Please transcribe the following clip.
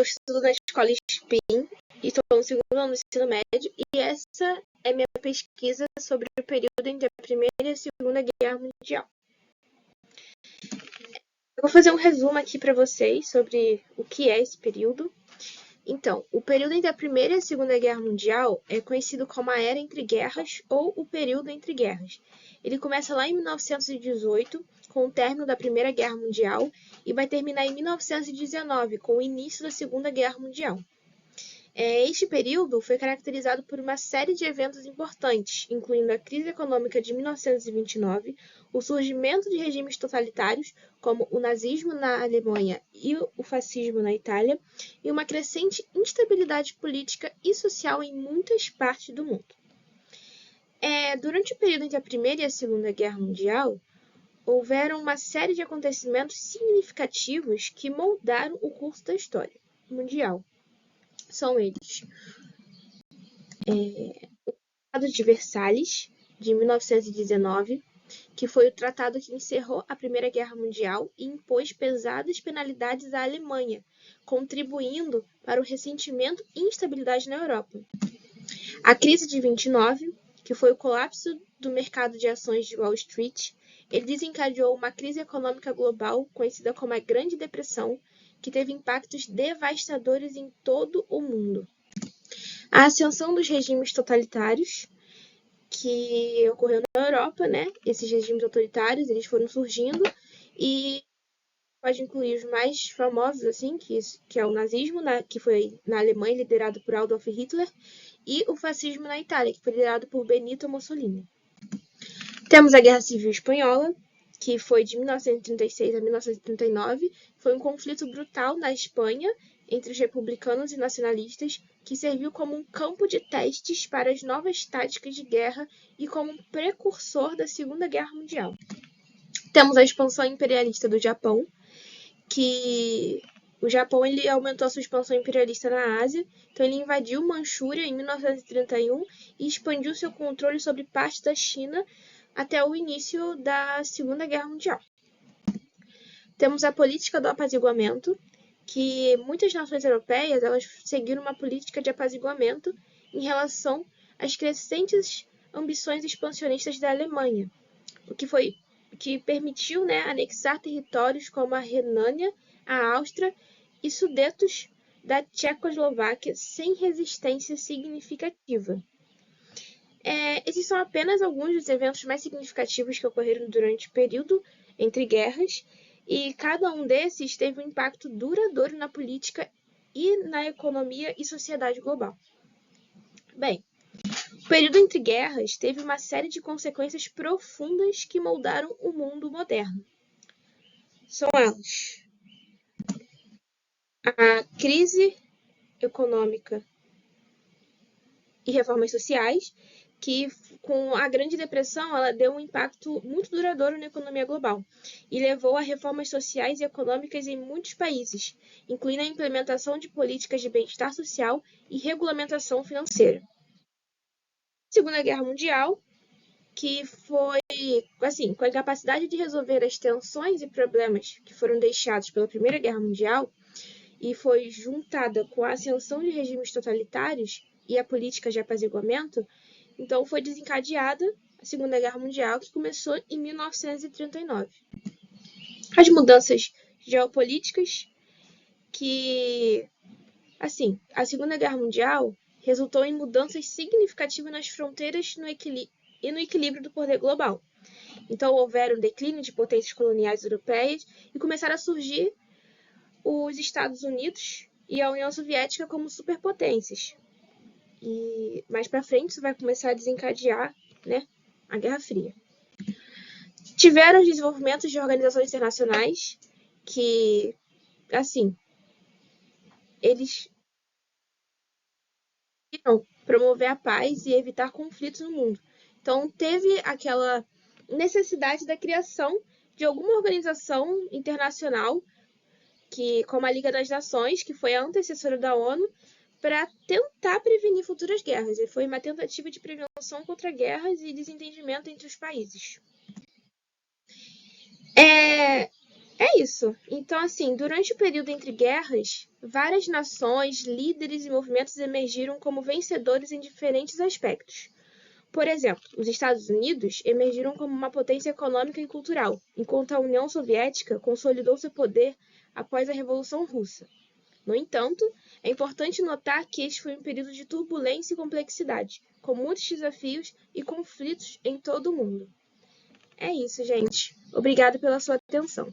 estudo na escola SPIN e estou no segundo ano do ensino médio, e essa é minha pesquisa sobre o período entre a Primeira e a Segunda Guerra Mundial. Eu vou fazer um resumo aqui para vocês sobre o que é esse período. Então, o período entre a Primeira e a Segunda Guerra Mundial é conhecido como a Era entre Guerras ou o período entre guerras. Ele começa lá em 1918, com o término da Primeira Guerra Mundial, e vai terminar em 1919, com o início da Segunda Guerra Mundial. Este período foi caracterizado por uma série de eventos importantes, incluindo a crise econômica de 1929, o surgimento de regimes totalitários, como o nazismo na Alemanha e o fascismo na Itália, e uma crescente instabilidade política e social em muitas partes do mundo. Durante o período entre a Primeira e a Segunda Guerra Mundial, houveram uma série de acontecimentos significativos que moldaram o curso da história mundial. São eles: o Tratado de Versalhes, de 1919, que foi o tratado que encerrou a Primeira Guerra Mundial e impôs pesadas penalidades à Alemanha, contribuindo para o ressentimento e instabilidade na Europa. A crise de 29, que foi o colapso do mercado de ações de Wall Street, ele desencadeou uma crise econômica global conhecida como a Grande Depressão, que teve impactos devastadores em todo o mundo. A ascensão dos regimes totalitários, que ocorreu na Europa, né? Esses regimes autoritários, eles foram surgindo, e pode incluir os mais famosos, assim, que é o nazismo, que foi na Alemanha, liderado por Adolf Hitler, e o fascismo na Itália, que foi liderado por Benito Mussolini. Temos a Guerra Civil Espanhola, que foi de 1936 a 1939, foi um conflito brutal na Espanha entre os republicanos e nacionalistas, que serviu como um campo de testes para as novas táticas de guerra e como um precursor da Segunda Guerra Mundial. Temos a expansão imperialista do Japão, que o Japão ele aumentou a sua expansão imperialista na Ásia, então ele invadiu Manchúria em 1931 e expandiu seu controle sobre parte da China até o início da Segunda Guerra Mundial. Temos a política do apaziguamento, que muitas nações europeias elas seguiram uma política de apaziguamento em relação às crescentes ambições expansionistas da Alemanha, o que permitiu, anexar territórios como a Renânia, a Áustria e Sudetos da Tchecoslováquia sem resistência significativa. Esses são apenas alguns dos eventos mais significativos que ocorreram durante o período entre guerras, e cada um desses teve um impacto duradouro na política e na economia e sociedade global. Bem, o período entre guerras teve uma série de consequências profundas que moldaram o mundo moderno. São elas: a crise econômica e reformas sociais, que com a Grande Depressão ela deu um impacto muito duradouro na economia global e levou a reformas sociais e econômicas em muitos países, incluindo a implementação de políticas de bem-estar social e regulamentação financeira. Segunda Guerra Mundial, que foi, com a incapacidade de resolver as tensões e problemas que foram deixados pela Primeira Guerra Mundial, e foi juntada com a ascensão de regimes totalitários e a política de apaziguamento, então foi desencadeada a Segunda Guerra Mundial, que começou em 1939. As mudanças geopolíticas que, a Segunda Guerra Mundial resultou em mudanças significativas nas fronteiras e no equilíbrio do poder global. Então houveram declínio de potências coloniais europeias e começaram a surgir os Estados Unidos e a União Soviética como superpotências. E mais para frente isso vai começar a desencadear, a Guerra Fria. Tiveram os desenvolvimentos de organizações internacionais que, eles queriam promover a paz e evitar conflitos no mundo. Então teve aquela necessidade da criação de alguma organização internacional, como a Liga das Nações, que foi a antecessora da ONU, para tentar prevenir futuras guerras. E foi uma tentativa de prevenção contra guerras e desentendimento entre os países. É isso. Então, assim, durante o período entre guerras, várias nações, líderes e movimentos emergiram como vencedores em diferentes aspectos. Por exemplo, os Estados Unidos emergiram como uma potência econômica e cultural, enquanto a União Soviética consolidou seu poder após a Revolução Russa. No entanto, é importante notar que este foi um período de turbulência e complexidade, com muitos desafios e conflitos em todo o mundo. É isso, gente. Obrigada pela sua atenção.